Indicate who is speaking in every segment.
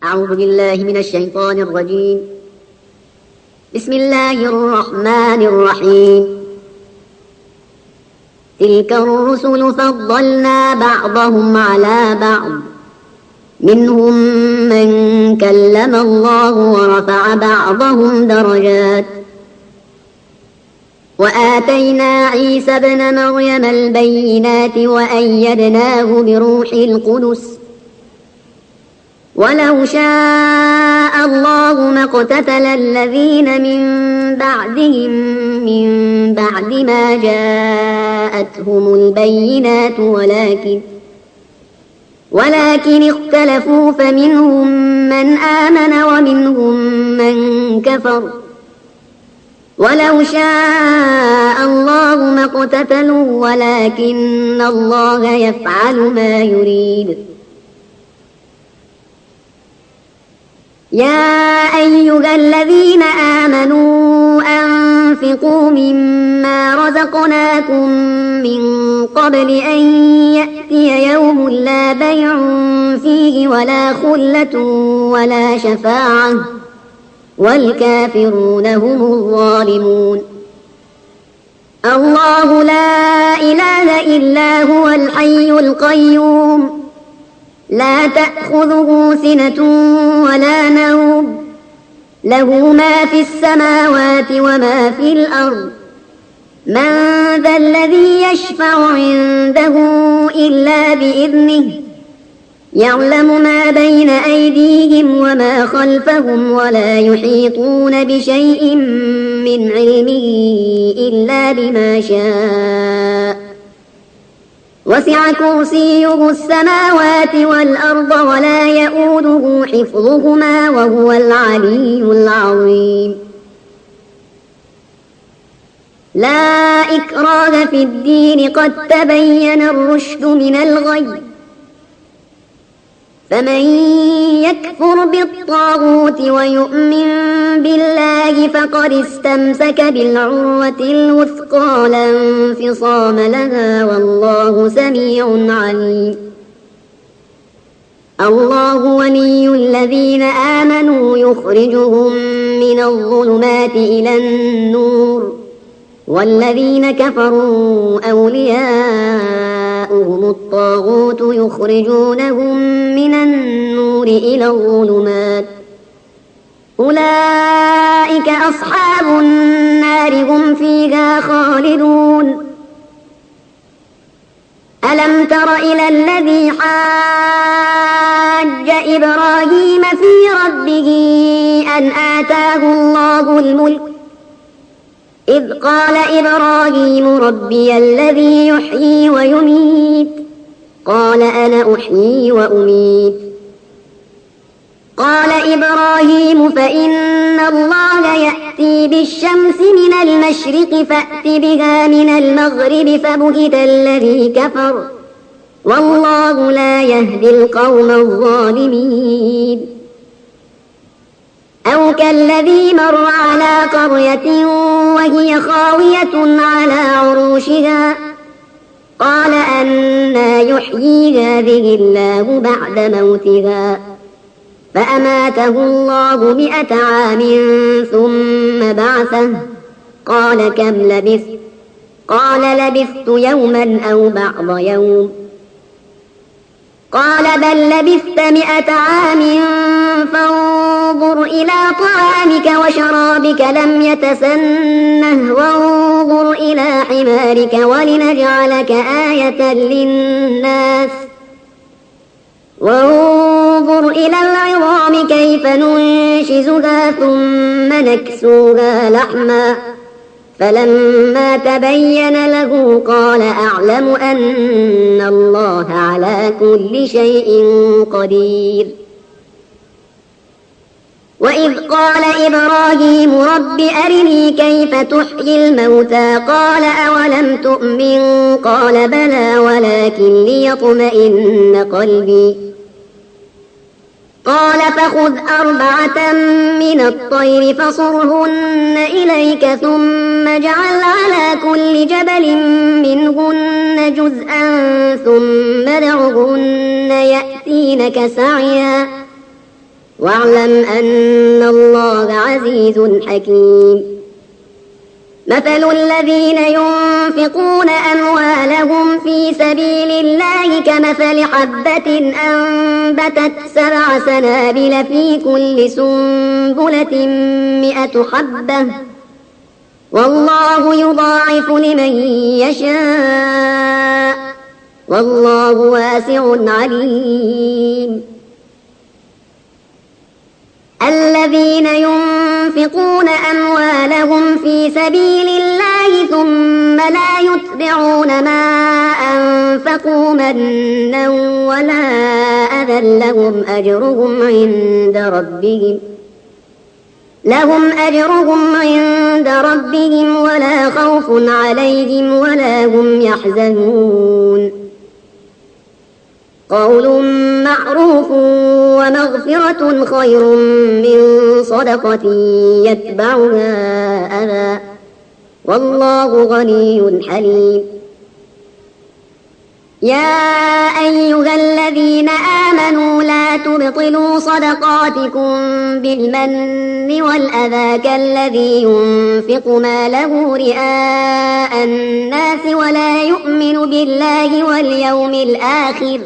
Speaker 1: أعوذ بالله من الشيطان الرجيم. بسم الله الرحمن الرحيم. تلك الرسل فضلنا بعضهم على بعض، منهم من كلم الله ورفع بعضهم درجات، وآتينا عيسى ابن مريم البينات وأيدناه بروح القدس، ولو شاء الله ما اقتتل الذين من بعدهم من بعد ما جاءتهم البينات ولكن اختلفوا، فمنهم من آمن ومنهم من كفر، ولو شاء الله ما اقتتلوا ولكن الله يفعل ما يريد. يا أيها الذين آمنوا أنفقوا مما رزقناكم من قبل أن يأتي يوم لا بيع فيه ولا خلة ولا شفاعة، والكافرون هم الظالمون. الله لا إله إلا هو الحي القيوم، لا تأخذه سنة ولا نوم، له ما في السماوات وما في الأرض. من ذا الذي يشفع عنده إلا بإذنه، يعلم ما بين أيديهم وما خلفهم، ولا يحيطون بشيء من علمه إلا بما شاء. وسع كرسيه السماوات والأرض ولا يؤوده حفظهما وهو العلي العظيم. لا إكراه في الدين، قد تبين الرشد من الغي، فمن يكفر بالطاغوت ويؤمن بالله فقد استمسك بالعروة الوثقى لا انفصام لها، والله سميع عليم. الله ولي الذين آمنوا يخرجهم من الظلمات إلى النور، والذين كفروا أولياؤهم الطاغوت يخرجونهم من النور إلى الظلمات، أولئك أصحاب النار هم فيها خالدون. ألم تر إلى الذي حاج إبراهيم في ربه أن آتاه الله الملك، إذ قال إبراهيم ربي الذي يحيي ويميت، قال أنا أحيي وأميت. قال إبراهيم فإن الله يأتي بالشمس من المشرق فأت بها من المغرب، فبهت الذي كفر، والله لا يهدي القوم الظالمين. أو كالذي مر على قرية وهي خاوية على عروشها، قال أنى يحيي هذه الله بعد موتها، فأماته الله 100 عام ثم بعثه، قال كم لبثت؟ قال لبثت يوما أو بعض يوم، قال بل لبثت 100 عام فانظر إلى طعامك وشرابك لم يتسنه، وانظر إلى حمارك ولنجعلك آية للناس، وانظر إلى العظام كيف ننشزها ثم نكسوها لحما، فلما تبين له قال أعلم أن الله على كل شيء قدير. وإذ قال إبراهيم رب أرني كيف تحيي الموتى، قال أولم تؤمن؟ قال بلى ولكن ليطمئن قلبي، قال فخذ 4 من الطير فصرهن إليك ثم اجعل على كل جبل منهن جزءا ثم ادعهن يأتينك سعيا واعلم أن الله عزيز حكيم. مثل الذين ينفقون أموالهم في سبيل الله كمثل حبة أنبتت 7 سنابل في كل سنبلة 100 حبة والله يضاعف لمن يشاء والله واسع عليم. الذين ينفقون أموالهم في سبيل الله ثم لا يتبعون ما أنفقوا منا ولا أذى لهم أجرهم عند ربهم ولا خوف عليهم ولا هم يحزنون. قول معروف ومغفرة خير من صدقة يتبعها أذى والله غني حليم. يا أيها الذين آمنوا لا تبطلوا صدقاتكم بالمن والأذى كالذي ينفق ماله رئاء الناس ولا يؤمن بالله واليوم الآخر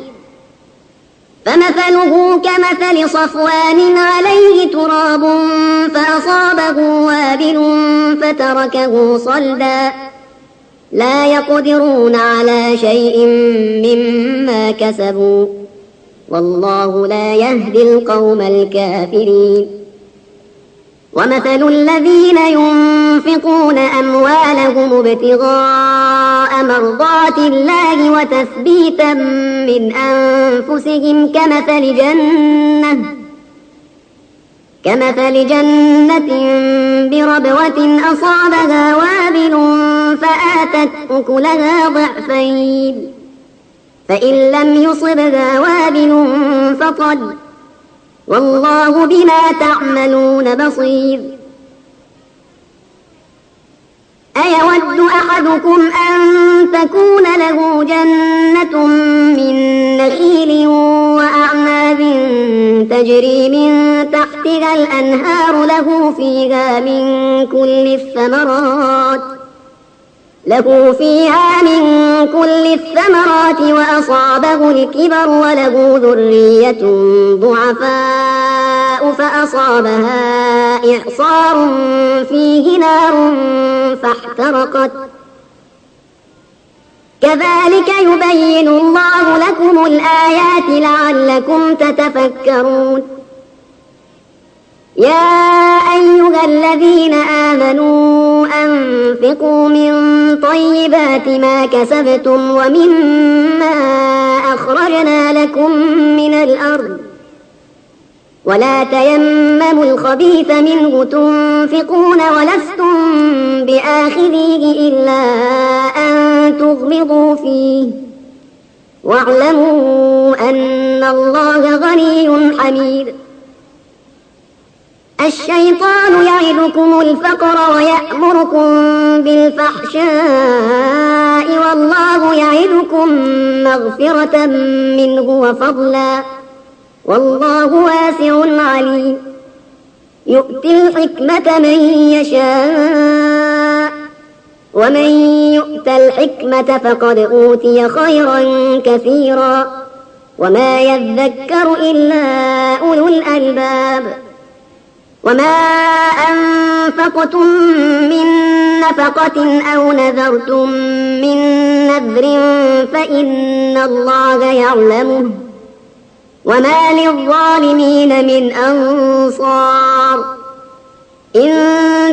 Speaker 1: فمثله كمثل صفوان عليه تراب فأصابه وابل فتركه صلدا لا يقدرون على شيء مما كسبوا والله لا يهدي القوم الكافرين. ومثل الذين ينفقون أموالهم ابتغاء مرضات الله وتثبيتا من أنفسهم كمثل جنة بربوة أصابها وابل فآتت أكلها ضعفين فإن لم يصبها وابل فطل والله بما تعملون بصير. أيود أحدكم أن تكون له جنة من نخيل وأعناب تجري من تحتها الأنهار له فيها من كل الثمرات وأصابه الكبر وله ذرية ضعفاء فأصابها إعصار فيه نار فاحترقت كذلك يبين الله لكم الآيات لعلكم تتفكرون. يا أيها الذين آمنوا أنفقوا من طيبات ما كسبتم ومما أخرجنا لكم من الأرض ولا تيمموا الخبيث منه تنفقون ولستم بآخذيه إلا أن تغمضوا فيه واعلموا أن الله غني حميد. الشيطان يعدكم الفقر ويأمركم بالفحشاء والله يعدكم مغفرة منه وفضلا والله واسع عليم. يؤتي الحكمة من يشاء ومن يؤت الحكمة فقد أوتي خيرا كثيرا وما يذكر إلا أولو الألباب. وما أنفقتم من نفقة أو نذرتم من نذر فإن الله يعلمه وما للظالمين من أنصار. إن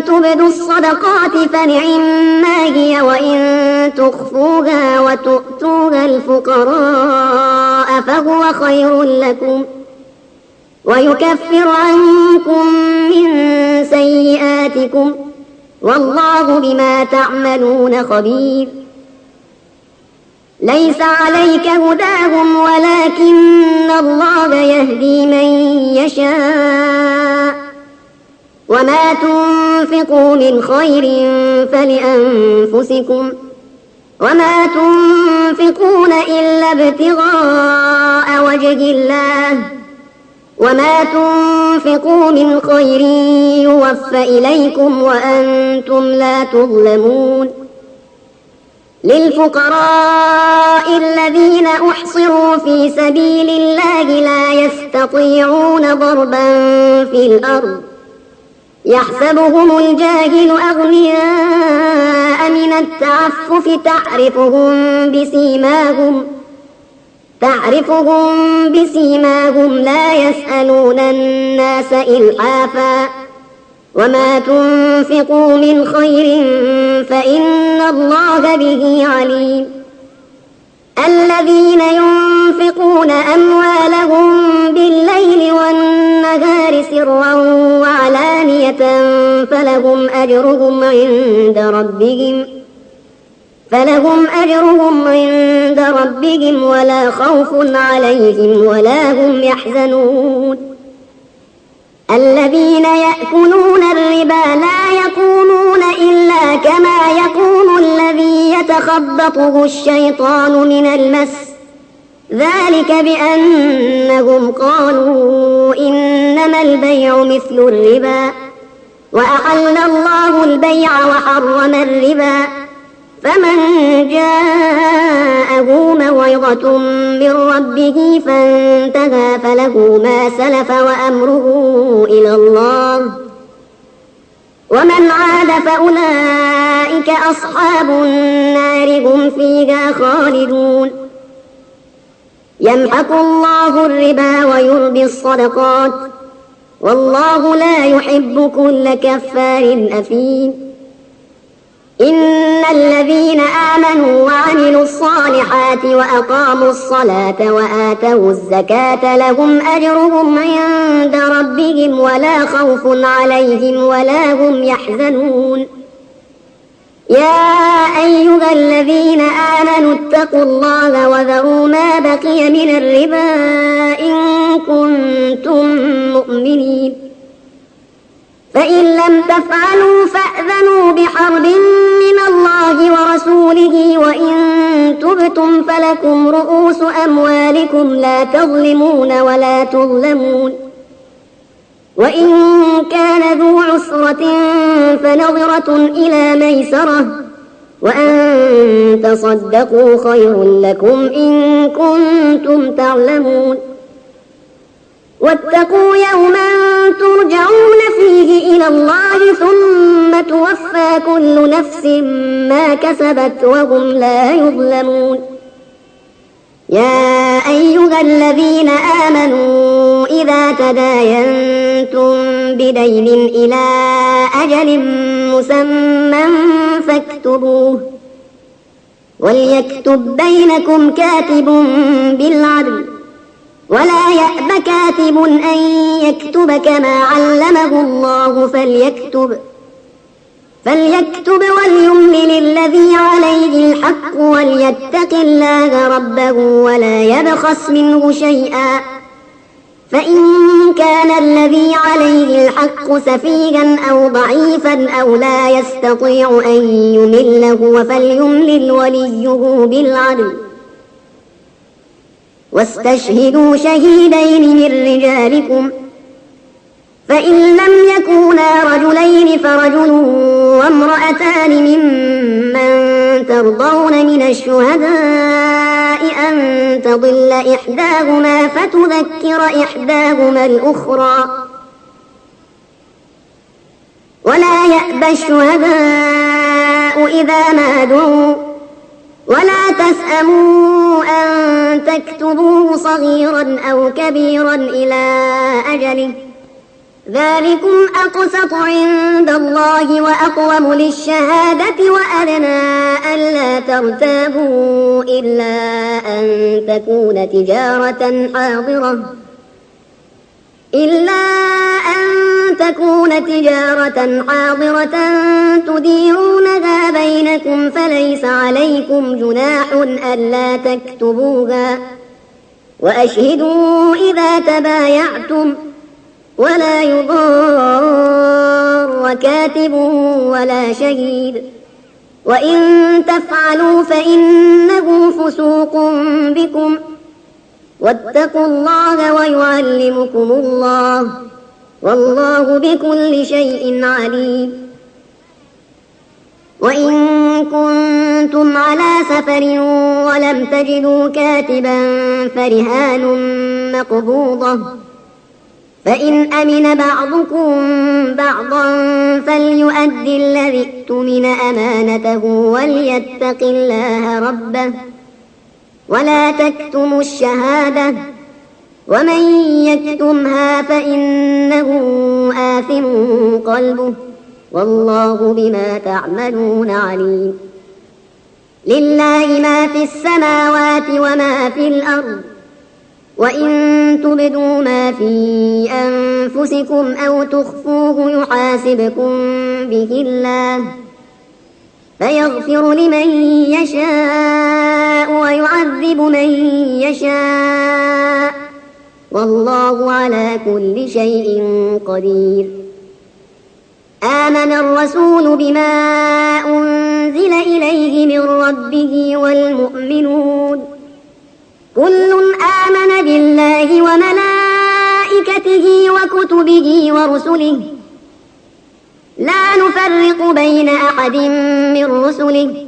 Speaker 1: تبدوا الصدقات فنعما هي وإن تخفوها وتؤتوها الفقراء فهو خير لكم ويكفر عنكم من سيئاتكم والله بما تعملون خبير. ليس عليك هداهم ولكن الله يهدي من يشاء وما تنفقوا من خير فلأنفسكم وما تنفقون إلا ابتغاء وجه الله وما تنفقوا من خير يوفى إليكم وأنتم لا تظلمون للفقراء الذين أحصروا في سبيل الله لا يستطيعون ضربا في الأرض يحسبهم الجاهل أغنياء من التعفف تعرفهم بسيماهم لا يسألون الناس إلحافا وما تنفقوا من خير فإن الله به عليم الذين ينفقون أموالهم بالليل والنهار سرا وعلانية فلهم أجرهم عند ربهم ولا خوف عليهم ولا هم يحزنون الذين يأكلون الربا لا يقومون إلا كما يقوم الذي يتخبطه الشيطان من المس ذلك بأنهم قالوا إنما البيع مثل الربا وأحل الله البيع وحرم الربا فمن جاءه موعظة من ربه فانتهى فله ما سلف وأمره إلى الله ومن عاد فأولئك أصحاب النار هم فيها خالدون يمحق الله الربا ويربي الصدقات والله لا يحب كل كفار أثيم إن الذين آمنوا وعملوا الصالحات وأقاموا الصلاة وآتوا الزكاة لهم أجرهم عند ربهم ولا خوف عليهم ولا هم يحزنون يا أيها الذين آمنوا اتقوا الله وذروا ما بقي من الربا إن كنتم مؤمنين فإن لم تفعلوا فأذنوا بحرب من الله ورسوله وإن تبتم فلكم رؤوس أموالكم لا تظلمون ولا تظلمون وإن كان ذو عسرة فنظرة إلى ميسرة وأن تصدقوا خير لكم إن كنتم تعلمون واتقوا يوما ترجعون فيه إلى الله ثم توفى كل نفس ما كسبت وهم لا يظلمون يا أيها الذين آمنوا إذا تداينتم بدين إلى أجل مسمى فاكتبوه وليكتب بينكم كاتب بالعدل ولا يأب كاتب أن يكتب كما علمه الله فليكتب وليملل الذي عليه الحق وليتق الله ربه ولا يبخس منه شيئا فإن كان الذي عليه الحق سفيها أو ضعيفا أو لا يستطيع أن يمله فليملل وليه بالعدل واستشهدوا شهيدين من رجالكم فإن لم يكونا رجلين فرجل وامرأتان ممن ترضون من الشهداء أن تضل إحداهما فتذكر إحداهما الأخرى ولا يأبى الشهداء إذا ما دعوا ولا تسأموا أن تكتبوه صغيرا أو كبيرا إلى أجله ذلكم أقسط عند الله وأقوم للشهادة وأدنى ألا ترتابوا إلا أن تكون تجارة حاضرة تديرونها بينكم فليس عليكم جناح ألا تكتبوها وأشهدوا إذا تبايعتم ولا يضار كاتب ولا شهيد وإن تفعلوا فإنه فسوق بكم واتقوا الله ويعلمكم الله والله بكل شيء عليم. وإن كنتم على سفر ولم تجدوا كاتبا فرهان مقبوضة، فإن أمن بعضكم بعضا فليؤد الذي اؤتمن أمانته وليتق الله ربه ولا تكتموا الشهادة ومن يكتمها فإنه آثم قلبه والله بما تعملون عليم. لله ما في السماوات وما في الأرض، وإن تبدوا ما في أنفسكم أو تخفوه يحاسبكم به الله فيغفر لمن يشاء ويعذب من يشاء والله على كل شيء قدير. آمن الرسول بما أنزل إليه من ربه والمؤمنون كل آمن بالله وملائكته وكتبه ورسله لا نفرق بين أحد من رسله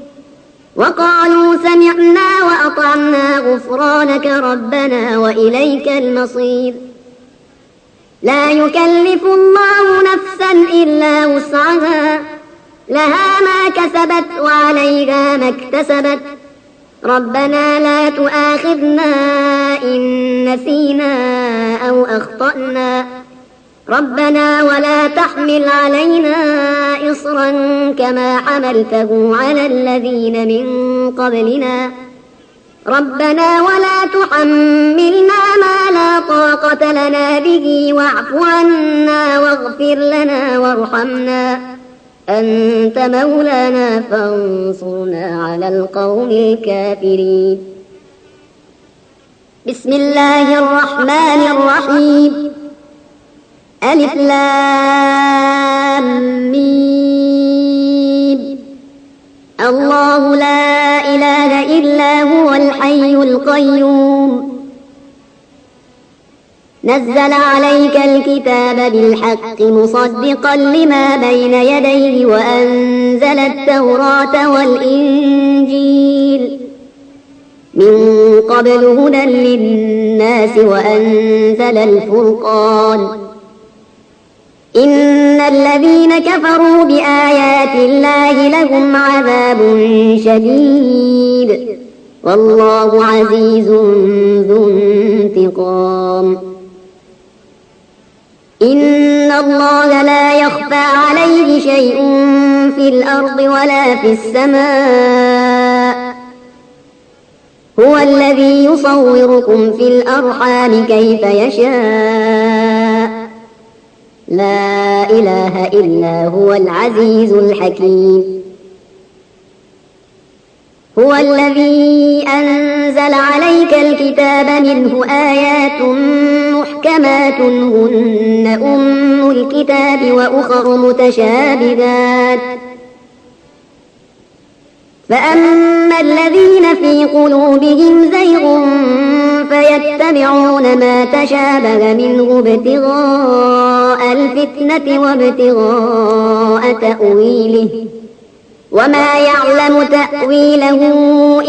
Speaker 1: وقالوا سمعنا وأطعنا غفرانك ربنا وإليك المصير. لا يكلف الله نفسا إلا وسعها لها ما كسبت وعليها ما اكتسبت ربنا لا تؤاخذنا إن نسينا أو أخطأنا ربنا ولا تحمل علينا إصرا كما حملته على الذين من قبلنا ربنا ولا تحملنا ما لا طاقة لنا به واعف عنا واغفر لنا وارحمنا أنت مولانا فانصرنا على القوم الكافرين. بسم الله الرحمن الرحيم. ألف لام ميم. الله لا إله إلا هو الحي القيوم نزل عليك الكتاب بالحق مصدقا لما بين يديه وأنزل التوراة والإنجيل من قبل هدى للناس وأنزل الفرقان إن الذين كفروا بآيات الله لهم عذاب شديد والله عزيز ذو انتقام. إن الله لا يخفى عليه شيء في الأرض ولا في السماء هو الذي يصوركم في الأرحام كيف يشاء لا إله إلا هو العزيز الحكيم. هو الذي أنزل عليك الكتاب منه آيات محكمات هن أم الكتاب وأخر متشابهات فأما الذين في قلوبهم زيغ فيتبعون ما تشابه منه ابتغاء الفتنة وابتغاء تأويله وما يعلم تأويله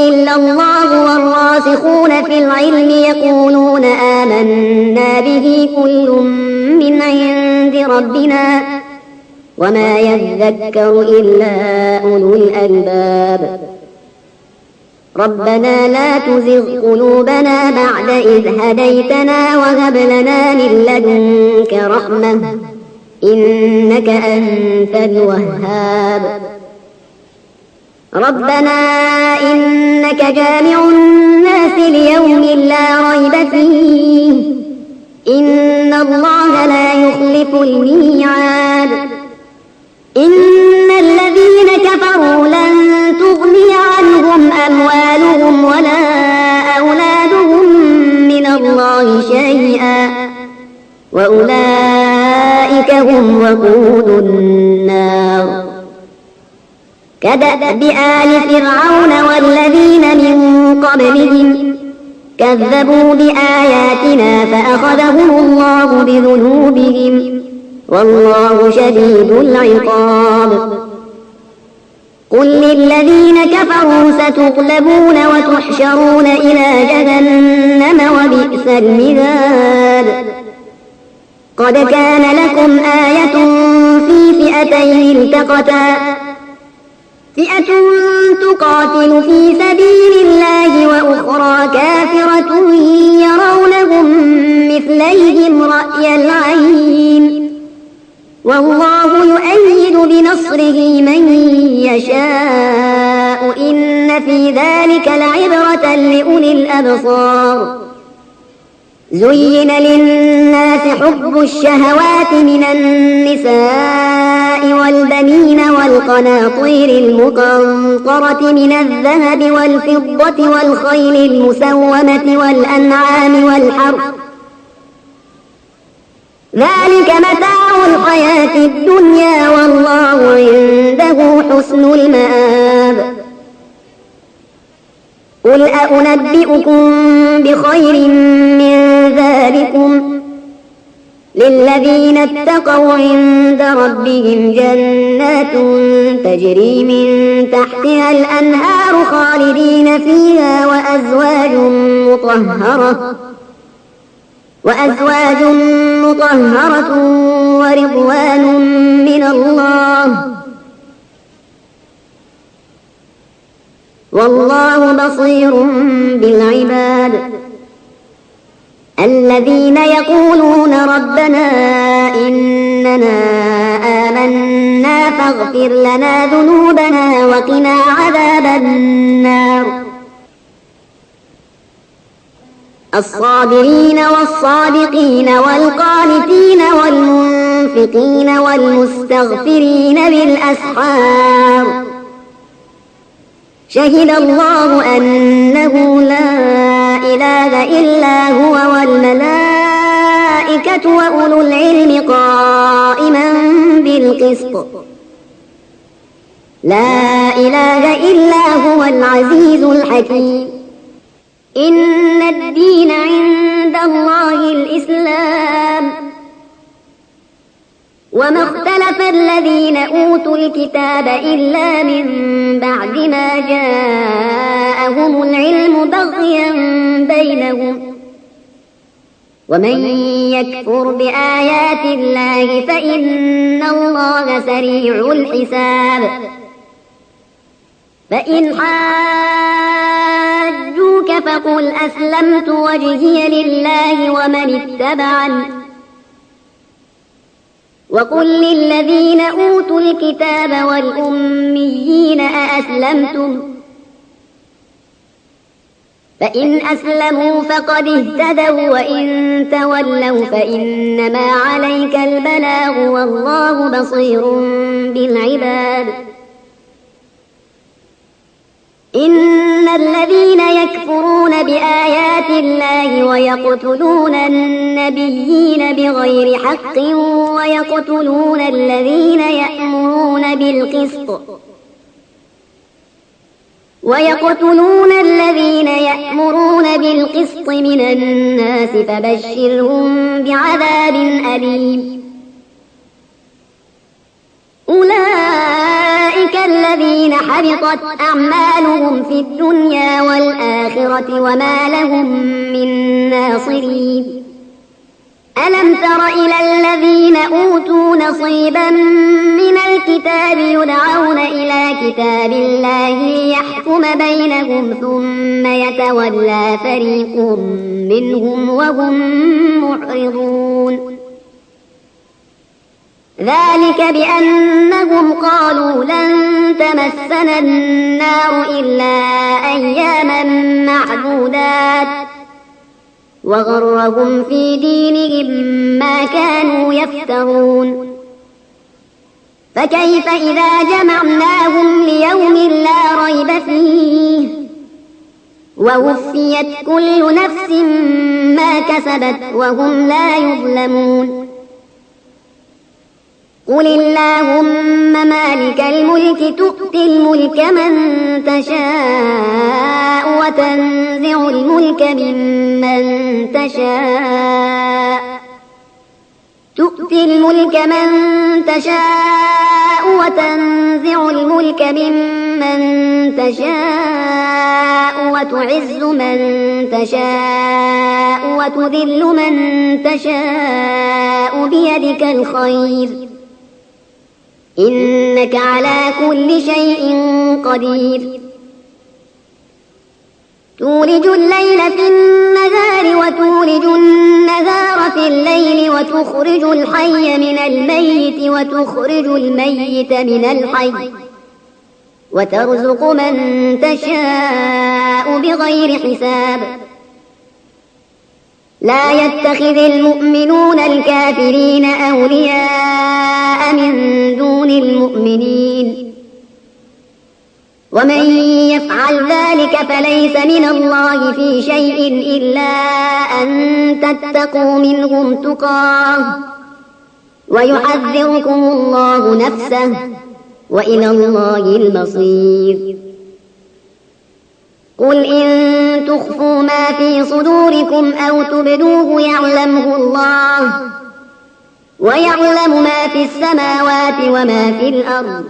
Speaker 1: إلا الله والراسخون في العلم يقولون آمنا به كل من عند ربنا وما يذكر إلا أولو الألباب. ربنا لا تزغ قلوبنا بعد إذ هديتنا وهب لنا من لدنك رحمة إنك أنت الوهاب. ربنا إنك جامع الناس ليوم لا ريب فيه إن الله لا يخلف الميعاد. إن الذين كفروا لن تغني عنهم أموالهم ولا أولادهم من الله شيئا وأولئك هم وقود النار. كدأب آل فرعون والذين من قبلهم كذبوا بآياتنا فأخذهم الله بذنوبهم والله شديد العقاب. قل للذين كفروا ستغلبون وتحشرون إلى جهنم وبئس المهاد. قد كان لكم آية في فئتين التقتا فئة تقاتل في سبيل الله وأخرى كافرة يرونهم مثليهم رأي العين والله يؤيد بنصره من يشاء إن في ذلك لعبرة لأولي الأبصار. زين للناس حب الشهوات من النساء والبنين والقناطير المقنطرة من الذهب والفضة والخيل المسومة والأنعام والحرث ذلك متاع الحياة الدنيا والله عنده حسن المآب. قل أنبئكم بخير من ذلكم للذين اتقوا عند ربهم جنات تجري من تحتها الأنهار خالدين فيها وأزواج مطهرة ورضوان من الله والله بصير بالعباد. الذين يقولون ربنا إننا آمنا فاغفر لنا ذنوبنا وقنا عذاب النار. الصابرين والصادقين والقانتين والمنفقين والمستغفرين بالأسحار. شهد الله أنه لا إله إلا هو والملائكة وأولو العلم قائما بالقسط. لا إله إلا هو العزيز الحكيم. إن الدين عند الله الإسلام وما اختلف الذين أوتوا الكتاب إلا من بعد ما جاءهم العلم بغيا بينهم ومن يكفر بآيات الله فإن الله سريع الحساب. فإن حاجوك فقل أسلمت وجهي لله ومن اتبعني وقل للذين أوتوا الكتاب والأميين أأسلمتم فإن أسلموا فقد اهتدوا وإن تولوا فإنما عليك البلاغ والله بصير بالعباد. إن الذين يكفرون بآيات الله ويقتلون النبيين بغير حق ويقتلون الذين يأمرون بالقسط من الناس فبشرهم بعذاب أليم. أولئك الذين حبطت أعمالهم في الدنيا والآخرة وما لهم من ناصرين. ألم تر إلى الذين أوتوا نصيبا من الكتاب يدعون إلى كتاب الله ليحكم بينهم ثم يتولى فريق منهم وهم معرضون. ذلك بأنهم قالوا لن تمسنا النار إلا أياما معدودات وغرهم في دينهم ما كانوا يفترون. فكيف إذا جمعناهم ليوم لا ريب فيه ووفيت كل نفس ما كسبت وهم لا يظلمون. قل اللهم مالك الملك تؤتي الملك من تشاء وتنزع الملك ممن تشاء وتنزع الملك ممن تشاء وتعز من تشاء وتذل من تشاء بيدك الخير إنك على كل شيء قدير تولج الليل في النهار وتولج النهار في الليل وتخرج الحي من الميت وتخرج الميت من الحي وترزق من تشاء بغير حساب لا يتخذ المؤمنون الكافرين أولياء من دون المؤمنين ومن يفعل ذلك فليس من الله في شيء إلا أن تتقوا منهم تقاه ويحذركم الله نفسه وإلى الله المصير قل إن تخفوا ما في صدوركم أو تبدوه يعلمه الله ويعلم ما في السماوات وما في الأرض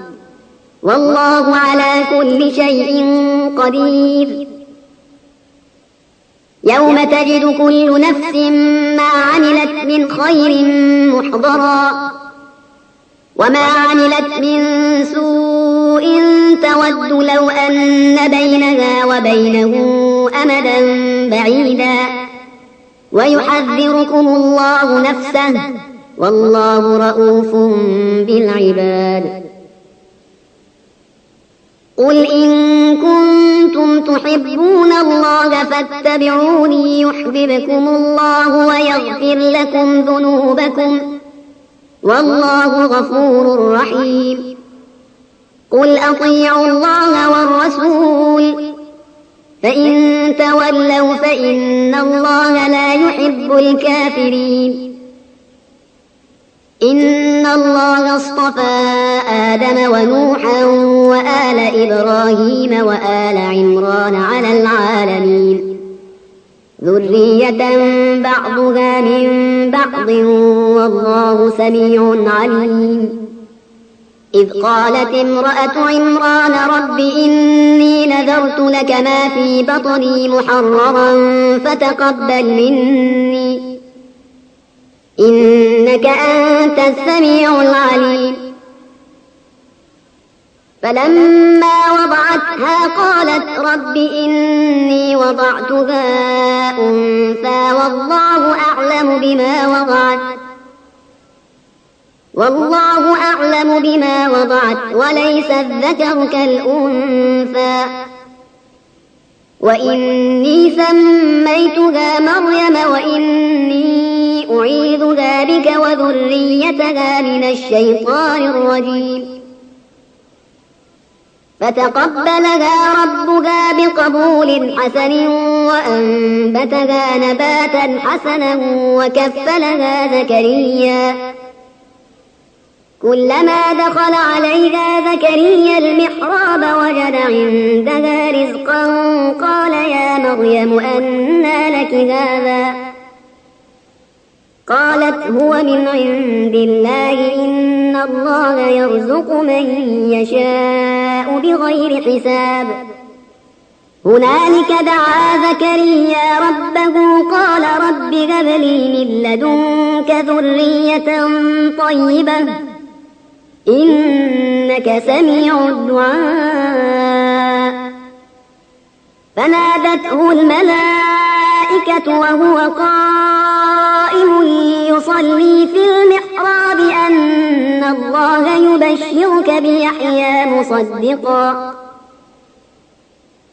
Speaker 1: والله على كل شيء قدير يوم تجد كل نفس ما عملت من خير محضرا وما عملت من سوء تود لو أن بينها وبينه أمدا بعيدا ويحذركم الله نفسه والله رءوف بالعباد قل إن كنتم تحبون الله فاتبعوني يحببكم الله ويغفر لكم ذنوبكم والله غفور رحيم قل أطيعوا الله والرسول فإن تولوا فإن الله لا يحب الكافرين إن الله اصطفى آدم ونوحا وآل إبراهيم وآل عمران على العالمين ذرية بعضها من بعض والله سميع عليم إذ قالت امرأة عمران رب إني نذرت لك ما في بطني محررا فتقبل مني إنك أنت السميع العليم فلما وضعتها قالت رب إني وضعتها أنثى والله أعلم بما وضعت وليس الذكر كالأنثى وإني سميتها مريم وإني أعيذها بك وذريتها من الشيطان الرجيم فتقبلها ربها بقبول حسن وأنبتها نباتا حسنا وكفلها زكريا كلما دخل عليها زكريا المحراب وجد عندها رزقا قال يا مريم أنى لك هذا قالت هو من عند الله إن الله يرزق من يشاء بغير حساب هنالك دعا زكريا ربه قال رب هب لي من لدنك ذرية طيبة إنك سميع الدعاء فنادته الملائكة وهو قائم يصلي في المحراب أن الله يبشرك بيحيى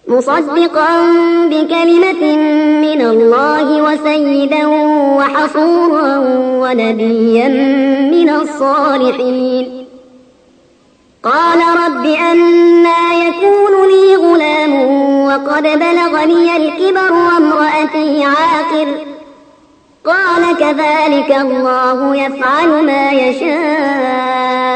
Speaker 1: مصدقا بكلمة من الله وسيدا وحصورا ونبيا من الصالحين قال رب أنى يكون لي غلام وقد بلغني الكبر وامرأتي عاقر قال كذلك الله يفعل ما يشاء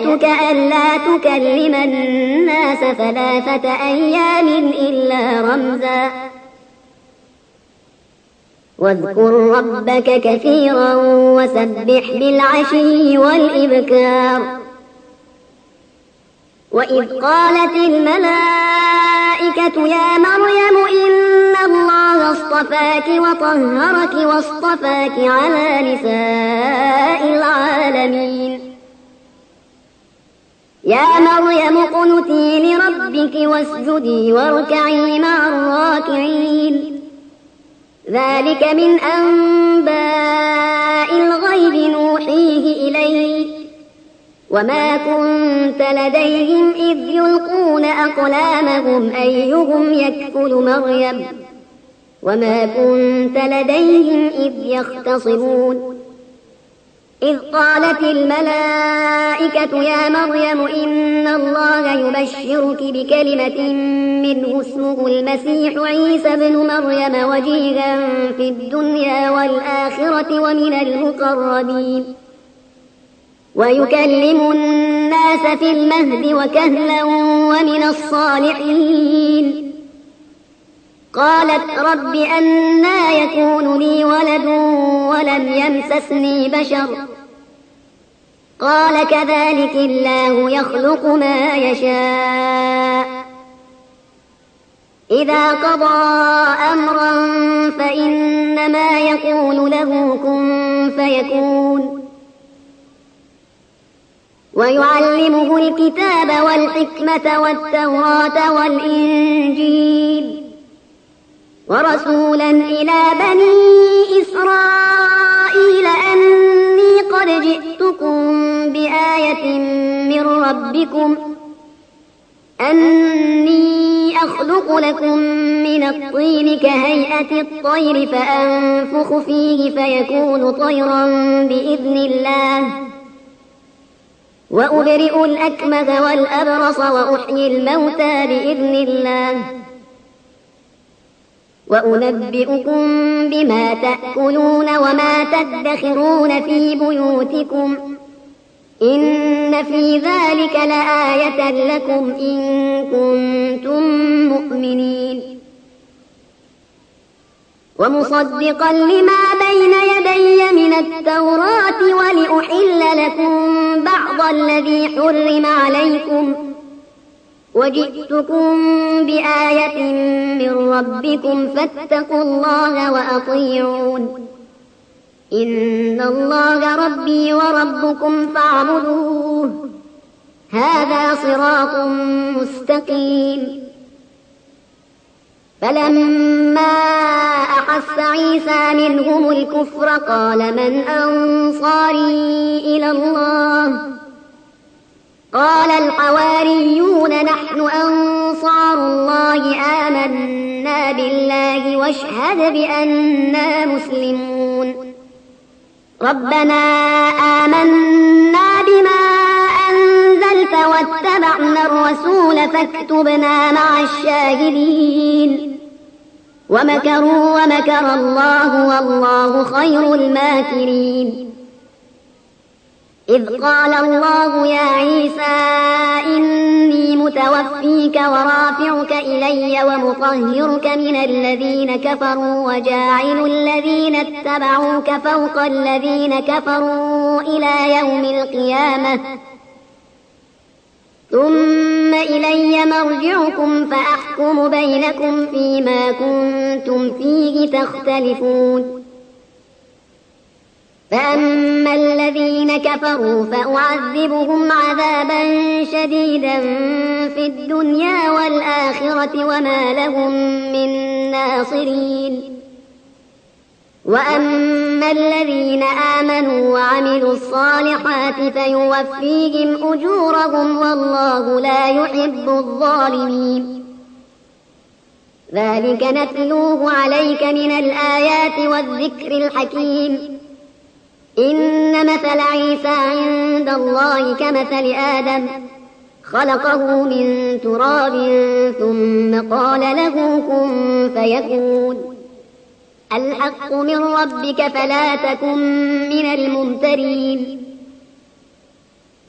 Speaker 1: آيتك ألا تكلم الناس 3 أيام إلا رمزا واذكر ربك كثيرا وسبح بالعشي والإبكار وإذ قالت الملائكة يا مريم إن الله اصطفاك وطهرك واصطفاك على نساء العالمين يا مريم اقنتي لربك واسجدي واركعي مع الراكعين ذلك من أنباء الغيب نوحيه إليك وما كنت لديهم إذ يلقون أقلامهم أيهم يكفل مريم وما كنت لديهم إذ يختصمون إذ قالت الملائكة يا مريم إن الله يبشرك بكلمة منه اسمه المسيح عيسى ابن مريم وجيها في الدنيا والآخرة ومن المقربين ويكلم الناس في المهد وكهلا ومن الصالحين قالت رب أنى يكون لي ولد ولم يمسسني بشر قال كذلك الله يخلق ما يشاء إذا قضى أمرا فإنما يقول له كن فيكون ويعلمه الكتاب والحكمة والتوراة والإنجيل ورسولا إلى بني إسرائيل أني قد جئتكم بآية من ربكم أني أخلق لكم من الطين كهيئة الطير فأنفخ فيه فيكون طيرا بإذن الله وأبرئ الأكمه والأبرص وأحيي الموتى بإذن الله وأنبئكم بما تأكلون وما تدخرون في بيوتكم إن في ذلك لآية لكم إن كنتم مؤمنين ومصدقا لما بين يدي من التوراة ولأحل لكم بعض الذي حرم عليكم وجئتكم بآية من ربكم فاتقوا الله وأطيعون إن الله ربي وربكم فاعبدوه هذا صراط مستقيم فلما أحس عيسى منهم الكفر قال من أنصاري إلى الله قال الحواريون نحن أنصار الله آمنا بالله واشهد بأننا مسلمون ربنا آمنا بما أنزلت واتبعنا الرسول فاكتبنا مع الشاهدين ومكروا ومكر الله والله خير الماكرين إذ قال الله يا عيسى إني متوفيك ورافعك إلي ومطهرك من الذين كفروا وجاعل الذين اتبعوك فوق الذين كفروا إلى يوم القيامة ثم إلي مرجعكم فأحكم بينكم فيما كنتم فيه تختلفون فأما الذين كفروا فأعذبهم عذابا شديدا في الدنيا والآخرة وما لهم من ناصرين وأما الذين آمنوا وعملوا الصالحات فيوفيهم أجورهم والله لا يحب الظالمين ذلك نتلوه عليك من الآيات والذكر الحكيم إن مثل عيسى عند الله كمثل آدم خلقه من تراب ثم قال له كن فيكون الحق من ربك فلا تكن من الممترين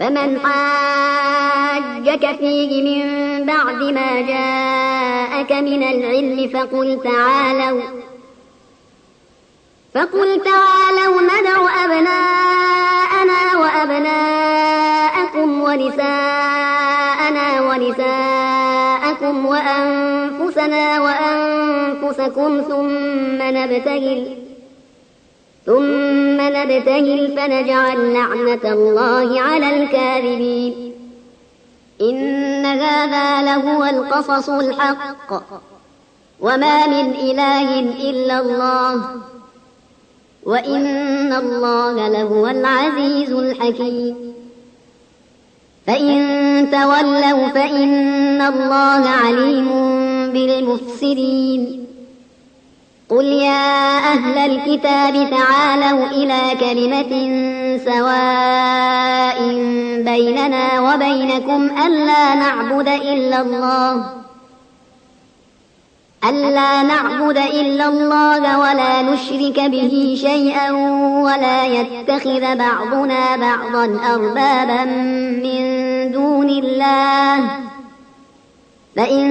Speaker 1: فمن حاجك فيه من بعد ما جاءك من العلم فقل تعالوا ندع أبناءنا وأبناءكم ونساءنا ونساءكم وأنفسنا وأنفسكم ثم نبتهل فنجعل لعنة الله على الكاذبين. إن هذا لهو القصص الحق وما من إله إلا الله وإن الله لهو العزيز الحكيم. فإن تولوا فإن الله عليم بالمفسدين. قل يا أهل الكتاب تعالوا إلى كلمة سواء بيننا وبينكم ألا نعبد إلا الله ولا نشرك به شيئا ولا يتخذ بعضنا بعضا أربابا من دون الله. فإن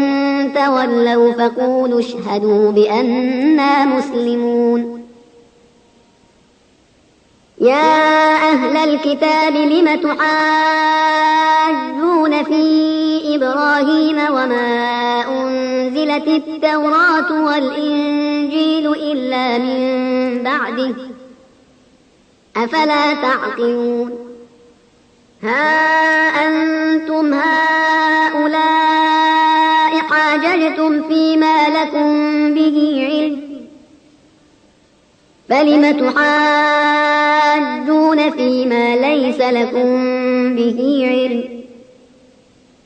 Speaker 1: تولوا فقولوا اشهدوا بأننا مسلمون. يا أهل الكتاب لم تحاجون في إبراهيم وما أنزلت التوراة والإنجيل إلا من بعده أفلا تعقلون. ها أنتم هؤلاء حاججتم فيما لكم به علم فلم تحاجون فيما ليس لكم به علم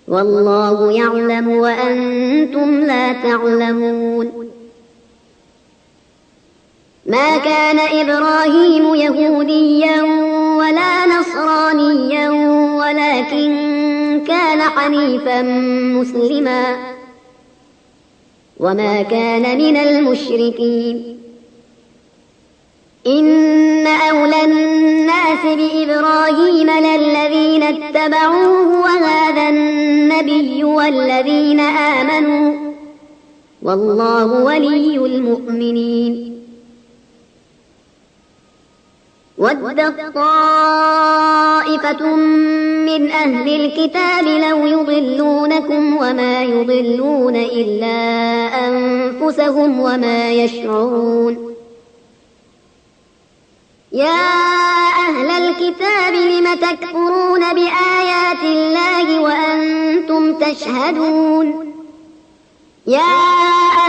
Speaker 1: والله يعلم وأنتم لا تعلمون. ما كان إبراهيم يهوديا ولا نصرانيا ولكن كان حنيفا مسلما وما كان من المشركين. إن أولى الناس بإبراهيم للذين اتبعوه وهذا النبي والذين آمنوا والله ولي المؤمنين. ودت طائفة من أهل الكتاب لو يضلونكم وما يضلون إلا أنفسهم وما يشعرون. يا أهل الكتاب لم تكفرون بآيات الله وأنتم تشهدون. يا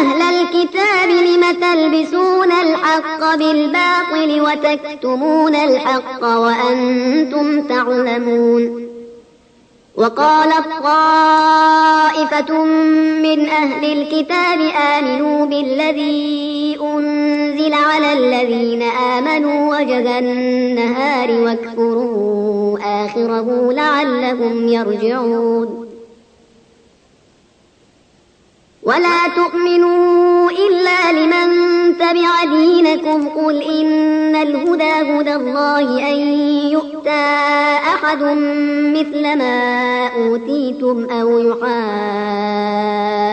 Speaker 1: أهل الكتاب لم تلبسون الحق بالباطل وتكتمون الحق وأنتم تعلمون. وقالت طائفة من أهل الكتاب آمنوا بالذي أنزل على الذين آمنوا وجه النهار واكفروا آخره لعلهم يرجعون. ولا تؤمنوا إلا لمن تبع دينكم قل إن الهدى هدى الله أن يؤتى أحد مثل ما أوتيتم أو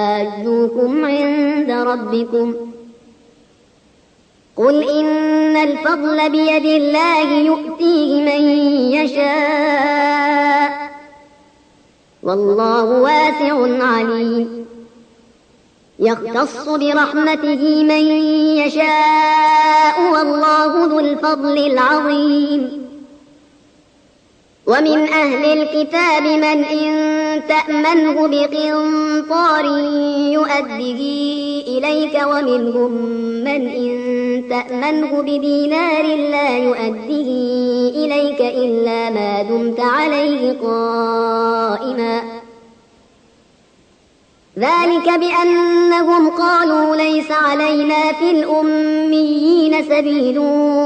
Speaker 1: يحاجوكم عند ربكم قل إن الفضل بيد الله يؤتيه من يشاء والله واسع عليم. يختص برحمته من يشاء والله ذو الفضل العظيم. ومن أهل الكتاب من إن تأمنه بقنطار يؤده إليك ومنهم من إن تأمنه بدينار لا يؤده إليك إلا ما دمت عليه قائما ذلك بأنهم قالوا ليس علينا في الأميين سبيل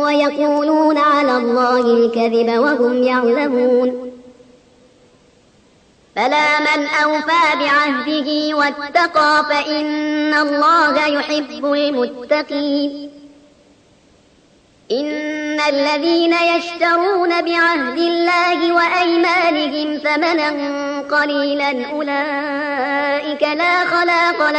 Speaker 1: ويقولون على الله الكذب وهم يعلمون. فلا من أوفى بعهده واتقى فإن الله يحب المتقين. إن الذين يشترون بعهد الله وأيمانهم ثمنا قليلا أولئك لا خلاق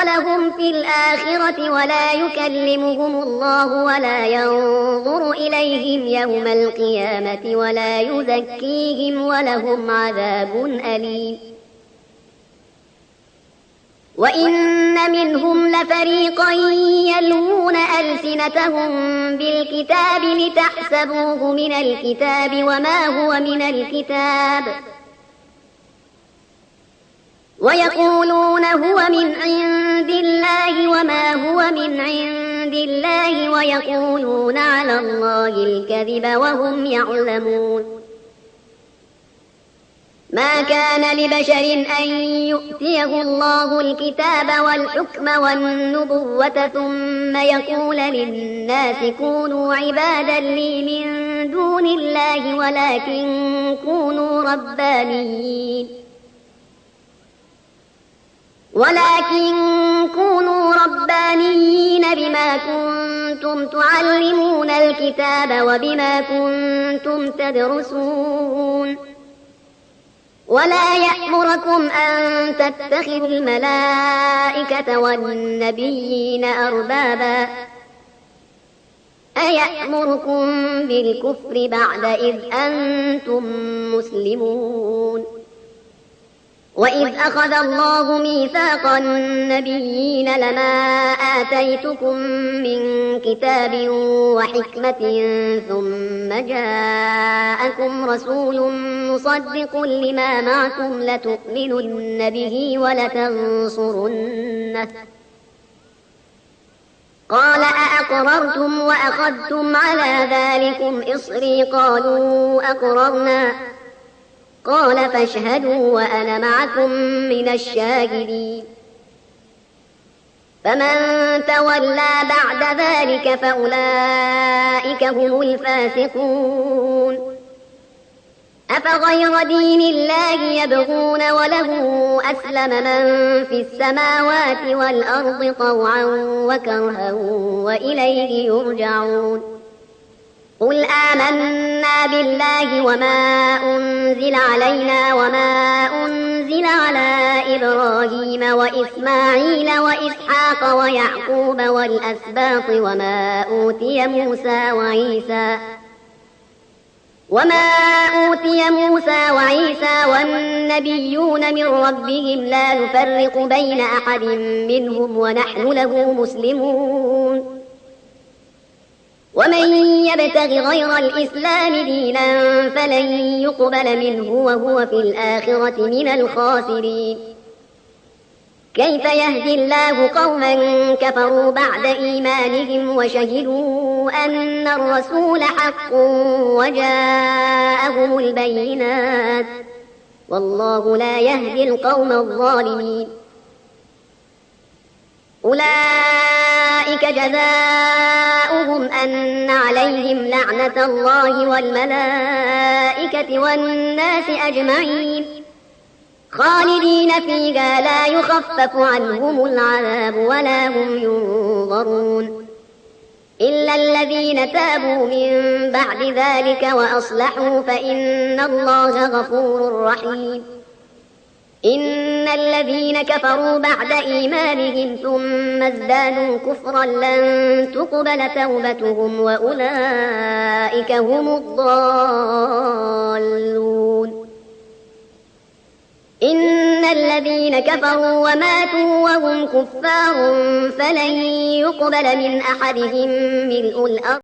Speaker 1: لهم في الآخرة ولا يكلمهم الله ولا ينظر إليهم يوم القيامة ولا يزكيهم ولهم عذاب أليم وإن منهم لفريقا يلوون ألسنتهم بالكتاب لتحسبوه من الكتاب وما هو من الكتاب ويقولون هو من عند الله وما هو من عند الله ويقولون على الله الكذب وهم يعلمون ما كان لبشر أن يؤتيه الله الكتاب والحكم والنبوة ثم يقول للناس كونوا عبادا لي من دون الله ولكن كونوا ربانيين بما كنتم تعلمون الكتاب وبما كنتم تدرسون ولا يأمركم أن تتخذوا الملائكة والنبيين أربابا أيأمركم بالكفر بعد إذ أنتم مسلمون وإذ أخذ الله ميثاق النبيين لما آتيتكم من كتاب وحكمة ثم جاءكم رسول مصدق لما معكم لتؤمنن به ولتنصرنه قال أأقررتم وأخذتم على ذلكم إصري قالوا أقررنا قال فاشهدوا وأنا معكم من الشاهدين فمن تولى بعد ذلك فأولئك هم الفاسقون أفغير دين الله يبغون وله أسلم من في السماوات والأرض طوعا وكرها وإليه يرجعون قل آمنا بالله وما أنزل علينا وما أنزل على إبراهيم وإسماعيل وإسحاق ويعقوب والأسباط وما أوتي موسى وعيسى والنبيون من ربهم لا نفرق بين أحد منهم ونحن له مسلمون ومن يبتغ غير الإسلام دينا فلن يقبل منه وهو في الآخرة من الخاسرين كيف يهدي الله قوما كفروا بعد إيمانهم وشهدوا أن الرسول حق وجاءهم البينات والله لا يهدي القوم الظالمين أولئك جزاؤهم أن عليهم لعنة الله والملائكة والناس أجمعين خالدين فيها لا يخفف عنهم العذاب ولا هم ينظرون إلا الذين تابوا من بعد ذلك وأصلحوا فإن الله غفور رحيم إن الذين كفروا بعد إيمانهم ثم ازدادوا كفرا لن تقبل توبتهم وأولئك هم الضالون إن الذين كفروا وماتوا وهم كفار فلن يقبل من أحدهم ملء الأرض